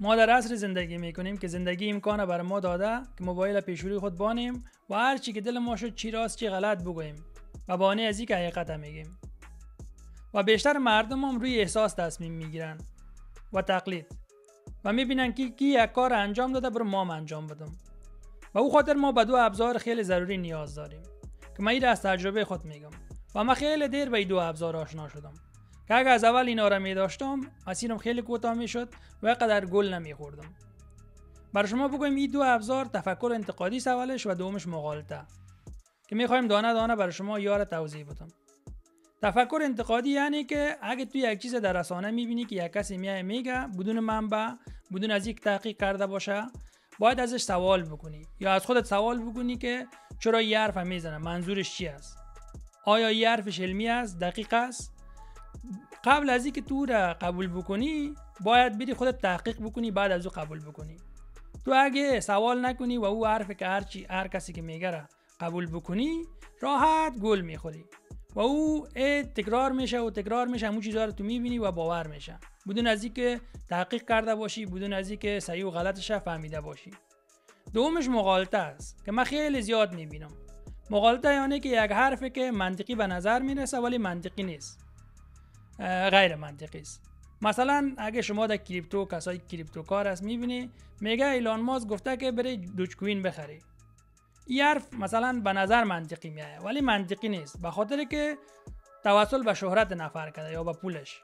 ما در عصر زندگی میکنیم که زندگی امکان برای ما داده که موبایل پیشوری خود بانیم و هر چی که دل ما شد چی راست چی غلط بگوییم و بهانه از اینکه حقیقت میگیم. و بیشتر مردم هم روی احساس تصمیم میگیرن و تقلید و میبینن که کی یک کار انجام داده برای ما انجام بدم. و او خاطر ما به دو ابزار خیلی ضروری نیاز داریم که من این از تجربه خود میگم و من خیلی دیر به این دو ابزار آشنا شدم که اگه از اول اینا را میداشتم مسیرم خیلی کوتاه میشد و قدر گل نمیخوردم. برای شما بگویم این دو ابزار تفکر انتقادی اولش و دومش مغالطه که میخوایم دانه دانه برای شما یار توضیح بدم. تفکر انتقادی یعنی که اگه تو یک چیز در رسانه میبینی که یک کسی میگه بدون منبع، بدون از یک تحقیق کرده باشه، باید ازش سوال بکنی یا از خودت سوال بکنی که چرا این حرف میزنه، منظورش چی است، آیا این حرفش علمی است، دقیق است. قبل از اینکه تو را قبول بکنی باید بری خودت تحقیق بکنی، بعد از او قبول بکنی. تو اگه سوال نکنی و او حرف که هر کسی که میگه را قبول بکنی راحت گل میخوری و او تکرار میشه و تکرار میشه، همون چیزا رو تو میبینی و باور میشه بدون از اینکه تحقیق کرده باشی، بدون از اینکه صحیح و غلطش فهمیده باشی. دومش مغالطه است که من خیلی زیاد میبینم. مغالطه یعنی که یک حرفی که منطقی به نظر میرسه ولی منطقی نیست، غیر منطقی است. مثلا اگه شما در کریپتو کسای کریپتوکار هست میبینی میگه ایلان ماسک گفته که بری دوج کوین بخری. این حرف مثلا به نظر منطقی میایه ولی منطقی نیست، به خاطر که توسل به شهرت نفر کرده یا به پولش.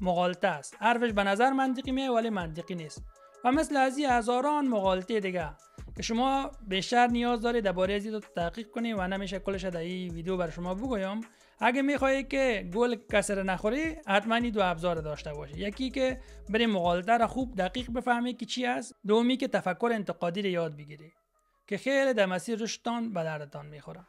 مغالطه است، حرفش به نظر منطقی میایه ولی منطقی نیست. و مثل از این هزاران مغالطه دیگه که شما بیشتر نیاز دارید درباره از این تحقیق کنید و نمیشه کلش در این ویدیو برای شما بگویم. اگه میخوای که گل کسر نخوری حتما این دو ابزار داشته باشی، یکی که بری مغالطه را خوب دقیق بفهمی که چی است، دومی که تفکر انتقادی را یاد بگیری که خیلی در مسیر رشدتان به دردتان میخوره.